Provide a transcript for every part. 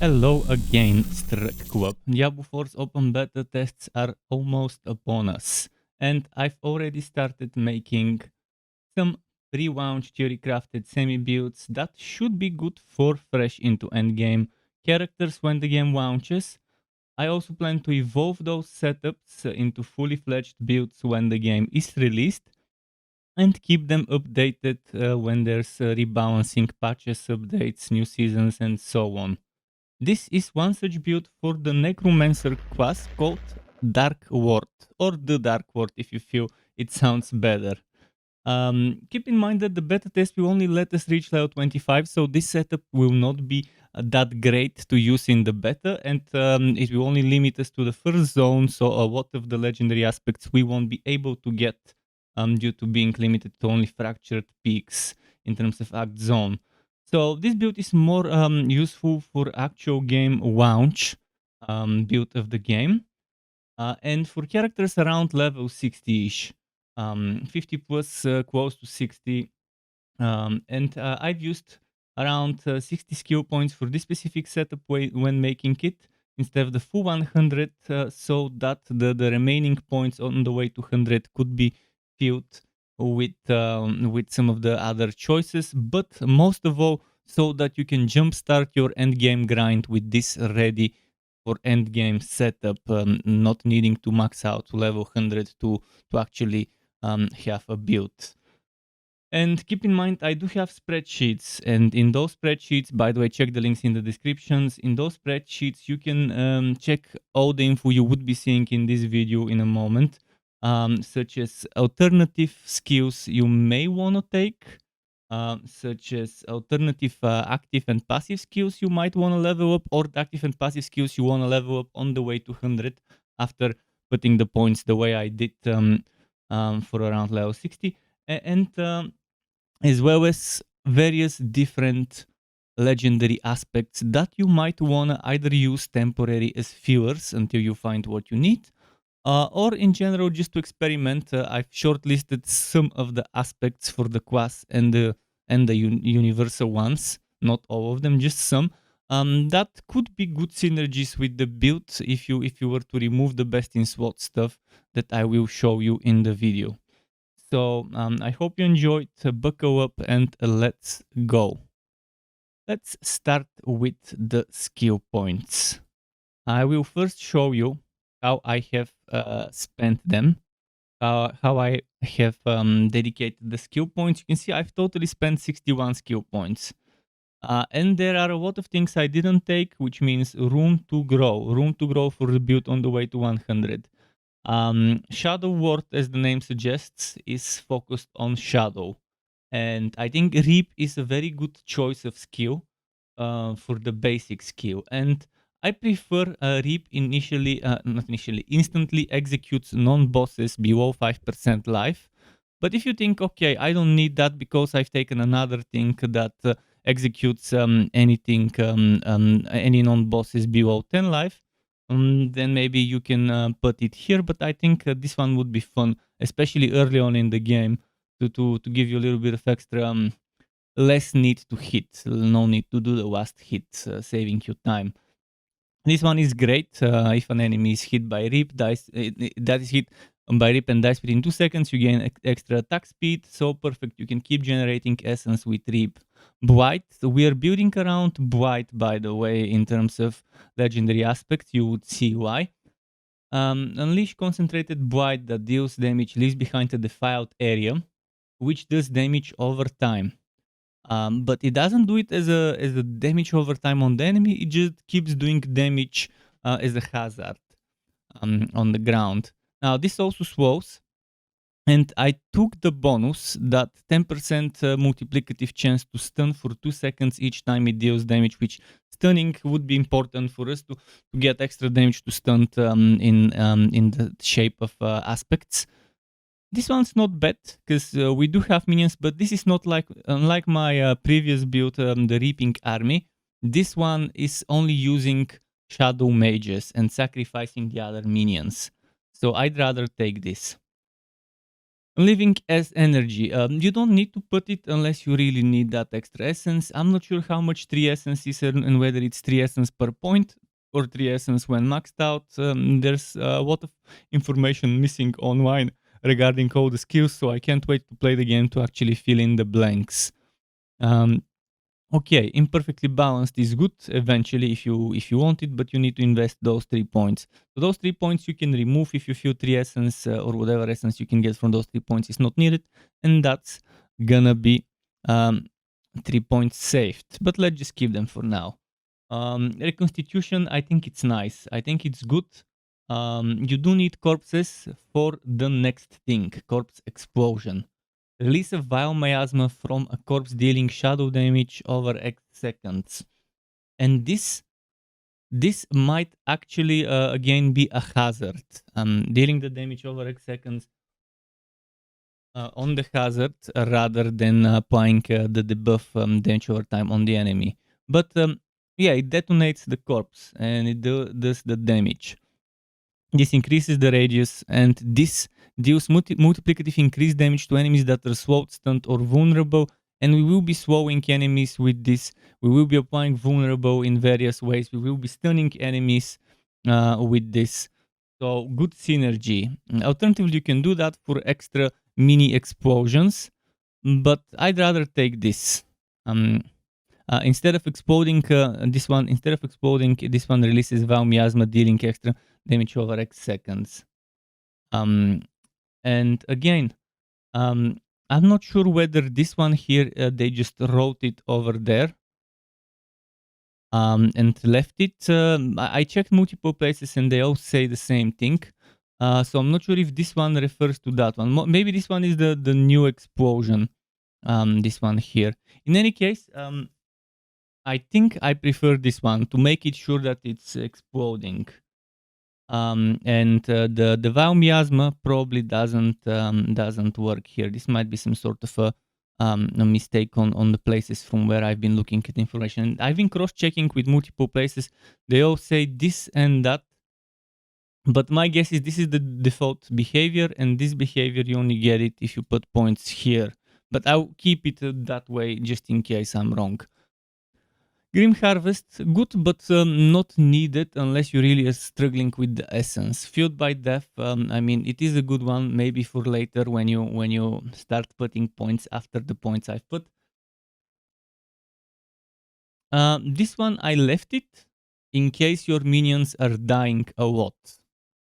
Hello again, Struck. Diablo 4's open beta tests are almost upon us, and I've already started making some pre-launch theory-crafted semi-builds that should be good for fresh into endgame characters when the game launches. I also plan to evolve those setups into fully fledged builds when the game is released, and keep them updated when there's rebalancing patches, updates, new seasons, and so on. This is one such build for the Necromancer class called Dark Ward, or the Dark Ward if you feel it sounds better. Keep in mind that the beta test will only let us reach level 25, so this setup will not be that great to use in the beta, and it will only limit us to the first zone, so a lot of the legendary aspects we won't be able to get due to being limited to only fractured peaks in terms of act zone. So this build is more useful for actual game launch build of the game. And for characters around level 60-ish, 50 plus close to 60. And I've used around 60 skill points for this specific setup when making it instead of the full 100, so that the remaining points on the way to 100 could be filled with some of the other choices, but most of all, so that you can jumpstart your endgame grind with this ready for endgame setup, not needing to max out to level 100 to actually have a build. And keep in mind, I do have spreadsheets, and in those spreadsheets, by the way, check the links in the descriptions. In those spreadsheets, you can check all the info you would be seeing in this video in a moment, such as alternative skills you may want to take, such as alternative active and passive skills you might want to level up, or the active and passive skills you want to level up on the way to 100 after putting the points the way I did for around level 60. And as well as various different legendary aspects that you might want to either use temporary as fillers until you find what you need, or in general just to experiment. I've shortlisted some of the aspects for the class and the universal ones, not all of them, just some. That could be good synergies with the build if you were to remove the best in slot stuff that I will show you in the video. So I hope you enjoyed. Buckle up and let's go. Let's start with the skill points. I will first show you how I have spent them, how I have dedicated the skill points. You can see I've totally spent 61 skill points. And there are a lot of things I didn't take, which means room to grow for the build on the way to 100. Shadow Ward, as the name suggests, is focused on shadow. And I think Reap is a very good choice of skill for the basic skill. And I prefer Reap instantly executes non-bosses below 5% life. But if you think, okay, I don't need that because I've taken another thing that executes any non-bosses below 10 life, then maybe you can put it here. But I think this one would be fun, especially early on in the game, to give you a little bit of extra less need to hit, no need to do the last hit, saving you time. This one is great. If an enemy is hit by Rip, that is hit by Rip and dies within 2 seconds, you gain extra attack speed. So perfect. You can keep generating essence with Rip. Blight. We are building around Blight, by the way, in terms of legendary aspects. You would see why. Unleash concentrated Blight that deals damage, leaves behind a defiled area, which does damage over time. But it doesn't do it as a damage over time on the enemy. It just keeps doing damage as a hazard on the ground. Now this also slows, and I took the bonus that 10% multiplicative chance to stun for 2 seconds each time it deals damage, which stunning would be important for us to get extra damage to stun in the shape of aspects. This one's not bad because we do have minions, but this is not unlike my previous build, the Reaping Army. This one is only using Shadow Mages and sacrificing the other minions. So I'd rather take this. Living as energy. You don't need to put it unless you really need that extra essence. I'm not sure how much 3 essence is and whether it's 3 essence per point or 3 essence when maxed out. There's a lot of information missing online regarding all the skills, so I can't wait to play the game to actually fill in the blanks. Okay, imperfectly balanced is good eventually if you want it, but you need to invest those 3 points. So those 3 points you can remove if you feel 3 essence or whatever essence you can get from those 3 points is not needed, and that's gonna be 3 points saved. But let's just keep them for now. Reconstitution, I think it's nice. I think it's good. You do need corpses for the next thing, corpse explosion. Release a vile miasma from a corpse dealing shadow damage over X seconds. And this might actually again be a hazard. Dealing the damage over X seconds on the hazard rather than applying the debuff damage over time on the enemy. But yeah, it detonates the corpse and it does the damage. This increases the radius, and this deals multiplicative increased damage to enemies that are slowed, stunned, or vulnerable. And we will be slowing enemies with this. We will be applying vulnerable in various ways. We will be stunning enemies with this. So good synergy. Alternatively, you can do that for extra mini explosions, but I'd rather take this. Instead of exploding this one releases Val Miasma, dealing extra damage over X seconds. And again, I'm not sure whether this one here, they just wrote it over there and left it. I checked multiple places and they all say the same thing. So I'm not sure if this one refers to that one. Maybe this one is the new explosion. This one here. In any case, I think I prefer this one to make it sure that it's exploding. And the Vile Miasma probably doesn't work here. This might be some sort of a mistake on the places from where I've been looking at information. I've been cross-checking with multiple places. They all say this and that. But my guess is this is the default behavior, and this behavior you only get it if you put points here. But I'll keep it that way just in case I'm wrong. Grim Harvest, good, but not needed unless you really are struggling with the essence. Fueled by Death, I mean, it is a good one, maybe for later when you start putting points after the points I've put. This one I left it in case your minions are dying a lot.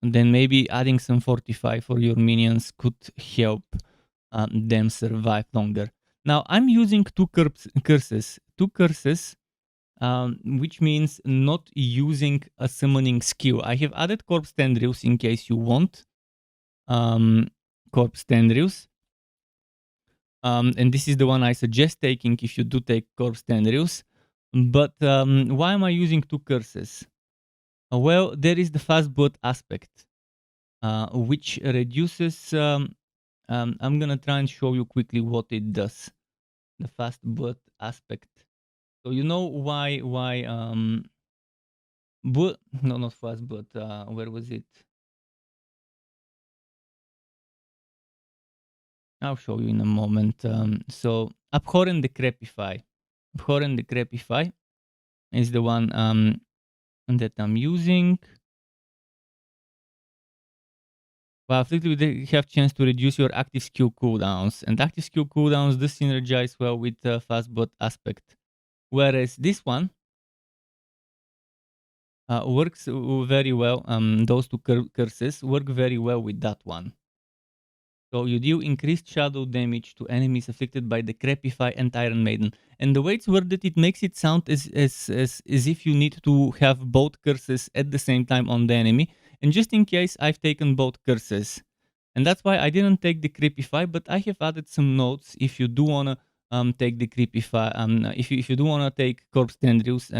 And then maybe adding some fortify for your minions could help them survive longer. Now I'm using two curses. Which means not using a summoning skill. I have added Corpse Tendrils in case you want Corpse Tendrils. And this is the one I suggest taking if you do take Corpse Tendrils. But why am I using two curses? Well, there is the fast blood aspect, which reduces... I'm gonna try and show you quickly what it does. The fast blood aspect. So you know why but no, not fast, but where was it? I'll show you in a moment. So Abhorrent Decrepify. Abhorrent Decrepify is the one that I'm using. Well, effectively, they have chance to reduce your active skill cooldowns, and active skill cooldowns do synergize well with the fast bot aspect. Whereas this one works very well. Those two curses work very well with that one. So you deal increased shadow damage to enemies afflicted by Decrepify and Iron Maiden. And the way it's worded, it makes it sound as if you need to have both curses at the same time on the enemy. And just in case, I've taken both curses. And that's why I didn't take the Creepify, but I have added some notes if you do want to take the Creepify. If you do want to take Corpse Tendrils,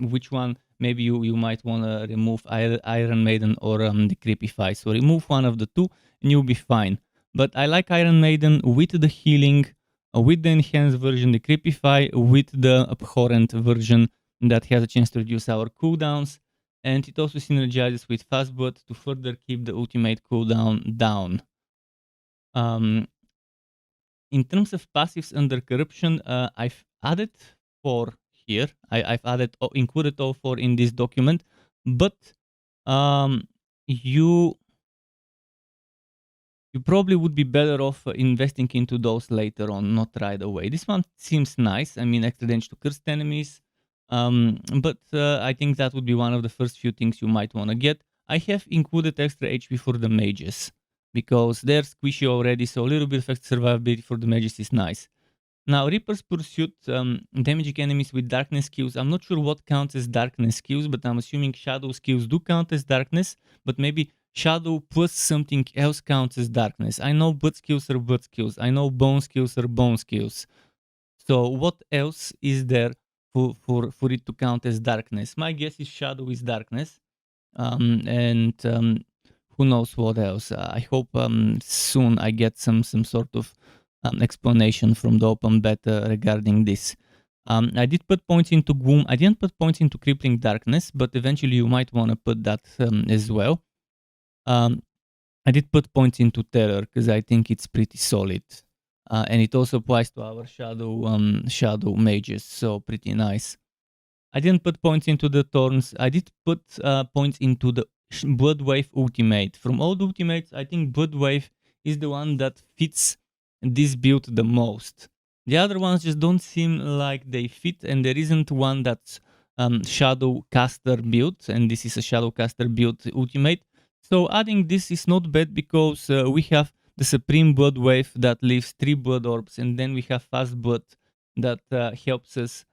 which one maybe you might want to remove Iron Maiden or the Creepify. So remove one of the two and you'll be fine. But I like Iron Maiden with the healing, with the enhanced version, the Creepify, with the abhorrent version that has a chance to reduce our cooldowns. And it also synergizes with Fastbot to further keep the ultimate cooldown down. Um, in terms of passives under corruption, I've added 4 here. I've added included all 4 in this document, but um, you probably would be better off investing into those later on, not right away. This one seems nice. I mean, extra damage to cursed enemies. But I think that would be one of the first few things you might want to get. I have included extra HP for the mages because they're squishy already, so a little bit of extra survivability for the mages is nice. Now, Reaper's Pursuit, damaging enemies with darkness skills. I'm not sure what counts as darkness skills, but I'm assuming shadow skills do count as darkness, but maybe shadow plus something else counts as darkness. I know blood skills are blood skills. I know bone skills are bone skills. So what else is there for it to count as darkness? My guess is shadow is darkness. And who knows what else. I hope soon I get some sort of explanation from the open beta regarding this. I did put points into Gloom. I didn't put points into Crippling Darkness, but eventually you might want to put that as well. I did put points into Terror because I think it's pretty solid. And it also applies to our shadow mages, so pretty nice. I didn't put points into the Thorns. I did put points into the Blood Wave ultimate. From all the ultimates, I think Blood Wave is the one that fits this build the most. The other ones just don't seem like they fit, and there isn't one that's Shadow Caster build, and this is a Shadow Caster build ultimate. So adding this is not bad because we have the Supreme Blood Wave that leaves 3 Blood Orbs, and then we have Fast Blood that helps us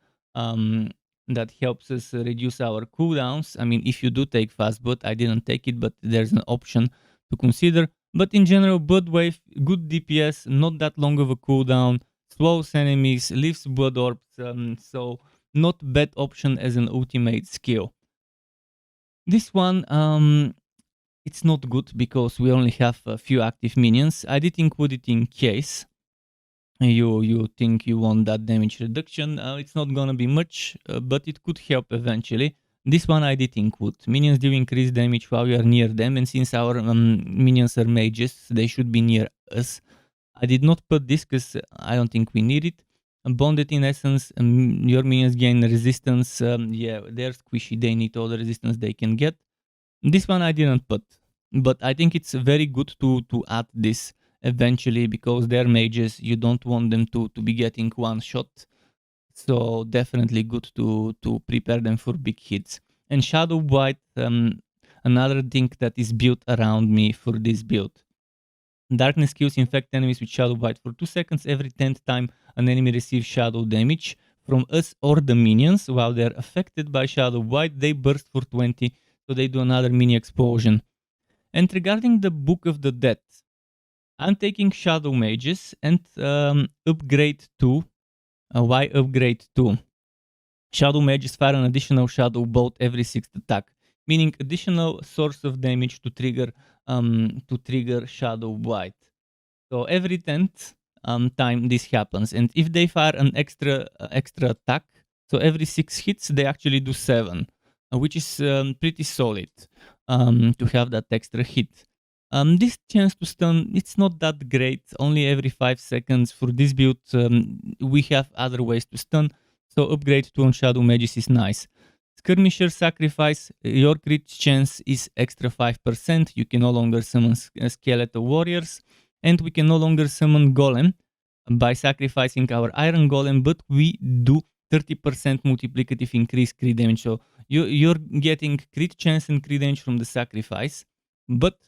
reduce our cooldowns. I mean, if you do take Fast Blood, I didn't take it, but there's an option to consider. But in general, Blood Wave, good DPS, not that long of a cooldown, slows enemies, leaves Blood Orbs, so not bad option as an ultimate skill. This one, it's not good because we only have a few active minions. I did include it in case you think you want that damage reduction. It's not gonna be much, but it could help eventually. This one I did include. Minions do increase damage while we are near them, and since our minions are mages, they should be near us. I did not put this because I don't think we need it. Bonded in essence, your minions gain resistance. Yeah, they're squishy, they need all the resistance they can get. This one I didn't put, but I think it's very good to add this eventually because they're mages. You don't want them to be getting one shot. So definitely good to prepare them for big hits. And Shadow Blight, another thing that is built around me for this build. Darkness skills infect enemies with Shadow Blight for 2 seconds every 10th time an enemy receives shadow damage from us or the minions. While they're affected by Shadow Blight, they burst for 20, so they do another mini explosion. And regarding the Book of the Dead, I'm taking Shadow Mages and upgrade 2. Why upgrade 2? Shadow Mages fire an additional Shadow Bolt every 6th attack, meaning additional source of damage to trigger Shadow Blight. So every 10th time this happens, and if they fire an extra attack, so every 6 hits they actually do 7, which is pretty solid to have that extra hit. This chance to stun, it's not that great, only every 5 seconds. For this build, we have other ways to stun, so upgrade to on Shadow Mages is nice. Skirmisher Sacrifice, your crit chance is extra 5%, you can no longer summon skeletal warriors, and we can no longer summon Golem by sacrificing our Iron Golem, but we do 30% multiplicative increase crit damage, so you're getting crit chance and crit damage from the sacrifice, but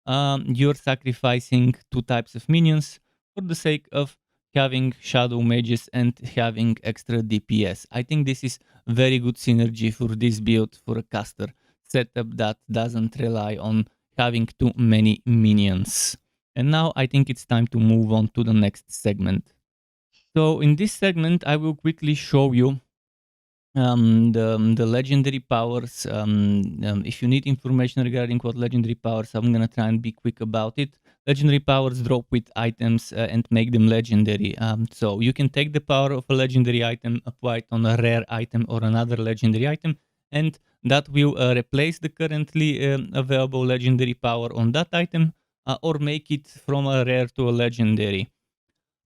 you're sacrificing 2 types of minions for the sake of having Shadow Mages and having extra DPS. I think this is very good synergy for this build for a caster setup that doesn't rely on having too many minions. And now I think it's time to move on to the next segment. So in this segment, I will quickly show you the legendary powers. If you need information regarding what legendary powers, I'm gonna try and be quick about it. Legendary powers drop with items and make them legendary. So you can take the power of a legendary item, apply it on a rare item or another legendary item, and that will replace the currently available legendary power on that item, or make it from a rare to a legendary.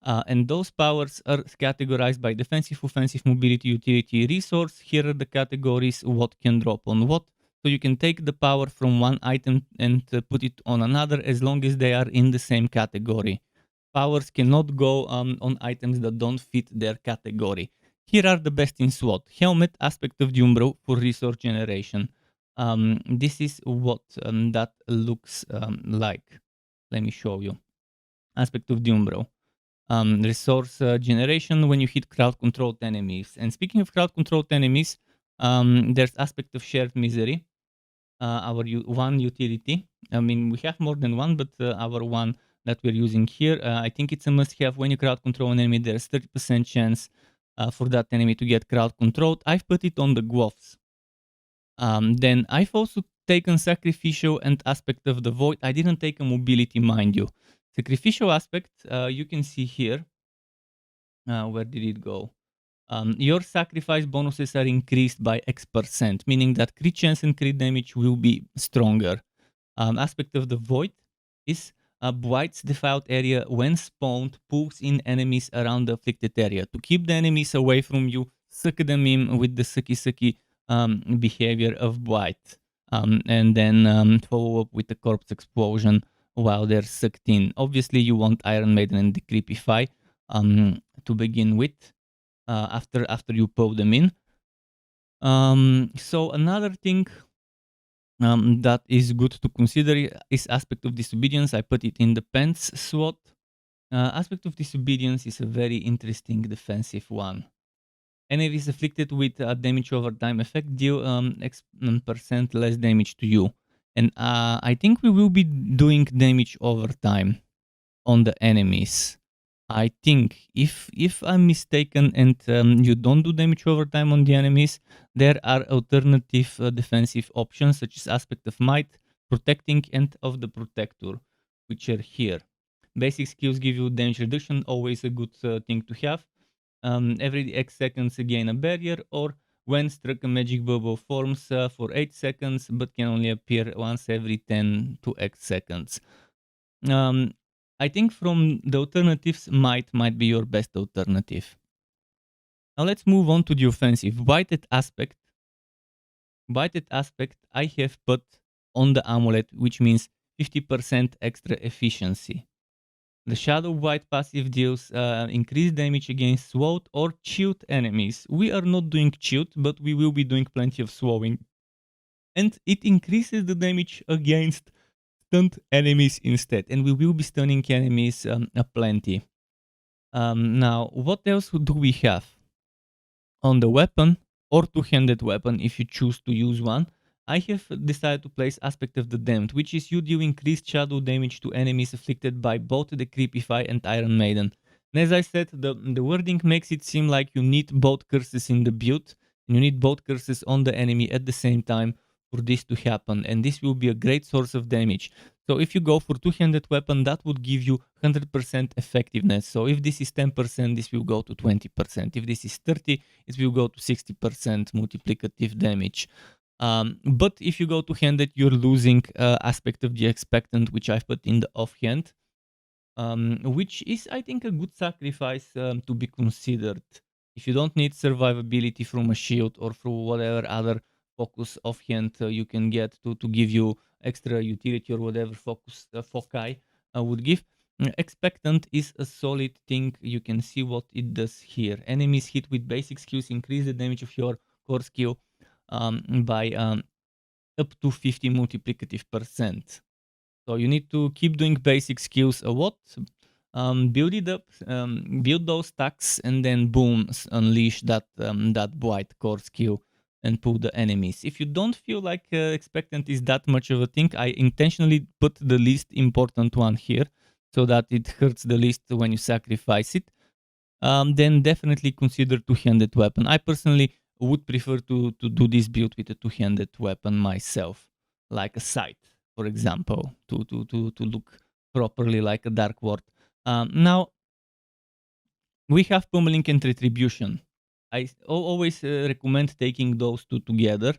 And those powers are categorized by defensive, offensive, mobility, utility, resource. Here are the categories, what can drop on what. So you can take the power from one item and put it on another as long as they are in the same category. Powers cannot go on items that don't fit their category. Here are the best in SWAT. Helmet, Aspect of the Umbro for resource generation. This is what that looks like. Let me show you. Aspect of the Umbro. Resource generation when you hit crowd controlled enemies. And speaking of crowd controlled enemies, there's aspect of shared misery, our one utility. I mean, we have more than one, but our one that we're using here, I think it's a must have. When you crowd control an enemy, there's 30% chance for that enemy to get crowd controlled. I've put it on the Guoffs. Then I've also taken sacrificial and aspect of the void. I didn't take a mobility, mind you. Sacrificial aspect, you can see here. Where did it go? Your sacrifice bonuses are increased by X%, meaning that crit chance and crit damage will be stronger. Aspect of the void is Blight's defiled area when spawned pulls in enemies around the afflicted area. To keep the enemies away from you, suck them in with the sucky behavior of Blight. And then follow up with the corpse explosion while they're sucked in. Obviously, you want Iron Maiden and Decreepify to begin with after you pull them in. So another thing that is good to consider is aspect of disobedience. I put it in the pants SWAT. Aspect of disobedience is a very interesting defensive one. Enemies afflicted with damage over time effect deal X% less damage to you. And I think we will be doing damage over time on the enemies. I think if I'm mistaken and you don't do damage over time on the enemies, there are alternative defensive options such as aspect of might, protecting, and of the protector, which are here. Basic skills give you damage reduction, always a good thing to have. Every X seconds gain a barrier, or when struck a magic bubble forms for 8 seconds but can only appear once every 10 to X seconds. I think from the alternatives, might be your best alternative. Now let's move on to the offensive. Blighted aspect. Blighted aspect I have put on the amulet, which means 50% extra efficiency. The Shadow Blight passive deals increased damage against sword or chilled enemies. We are not doing chilled, but we will be doing plenty of swallowing. And it increases the damage against stunned enemies instead, and we will be stunning enemies plenty. Now, what else do we have? On the weapon, or two-handed weapon if you choose to use one, I have decided to place Aspect of the Damned, which is you deal increased shadow damage to enemies afflicted by both the Creepify and Iron Maiden. And as I said, the wording makes it seem like you need both curses in the build, and you need both curses on the enemy at the same time for this to happen, and this will be a great source of damage. So if you go for two-handed weapon, that would give you 100% effectiveness. So if this is 10%, this will go to 20%. If this is 30, it will go to 60% multiplicative damage. But if you go two-handed, you're losing aspect of the expectant, which I've put in the offhand, which is, I think, a good sacrifice to be considered. If you don't need survivability from a shield or through whatever other focus offhand you can get to give you extra utility or whatever focus foci would give. Expectant is a solid thing. You can see what it does here. Enemies hit with basic skills increase the damage of your core skill by up to 50 multiplicative percent. So you need to keep doing basic skills a lot, build it up, build those stacks, and then boom, unleash that blight core skill and pull the enemies. If you don't feel like expectant is that much of a thing, I intentionally put the least important one here so that it hurts the least when you sacrifice it. Then definitely consider two-handed weapon. I personally would prefer to do this build with a two-handed weapon myself, like a scythe, for example, to look properly like a Dark Ward. Now, we have Pummeling and Retribution. I always recommend taking those two together,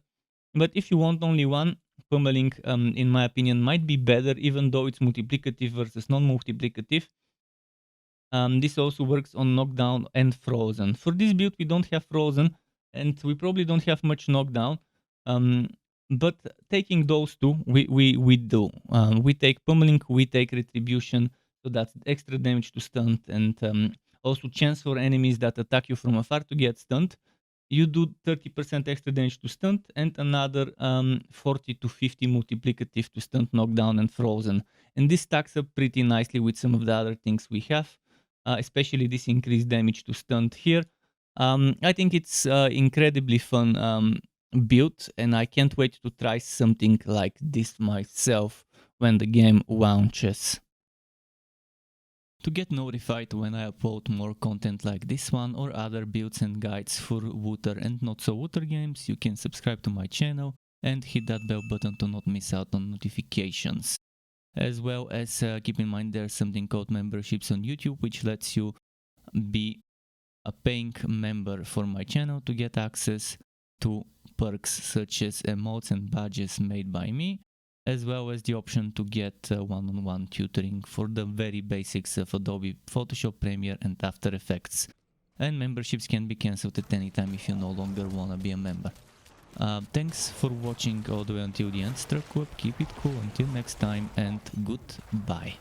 but if you want only one, pummeling, in my opinion, might be better, even though it's multiplicative versus non-multiplicative. This also works on knockdown and frozen. For this build, we don't have frozen, and we probably don't have much knockdown. But taking those two, we do. We take pummeling, we take retribution, so that's extra damage to stunt, and also chance for enemies that attack you from afar to get stunned. You do 30% extra damage to stunt and another 40 to 50 multiplicative to stunt, knockdown, and frozen. And this stacks up pretty nicely with some of the other things we have, especially this increased damage to stunt here. I think it's incredibly fun build, and I can't wait to try something like this myself when the game launches. To get notified when I upload more content like this one or other builds and guides for Wooter and not so Wooter games, you can subscribe to my channel and hit that bell button to not miss out on notifications. As well as keep in mind there's something called memberships on YouTube, which lets you be a paying member for my channel to get access to perks such as emotes and badges made by me, as well as the option to get one-on-one tutoring for the very basics of Adobe Photoshop, Premiere and After Effects. And memberships can be cancelled at any time if you no longer wanna be a member. Thanks for watching all the way until the end. Struck up, keep it cool until next time, and goodbye.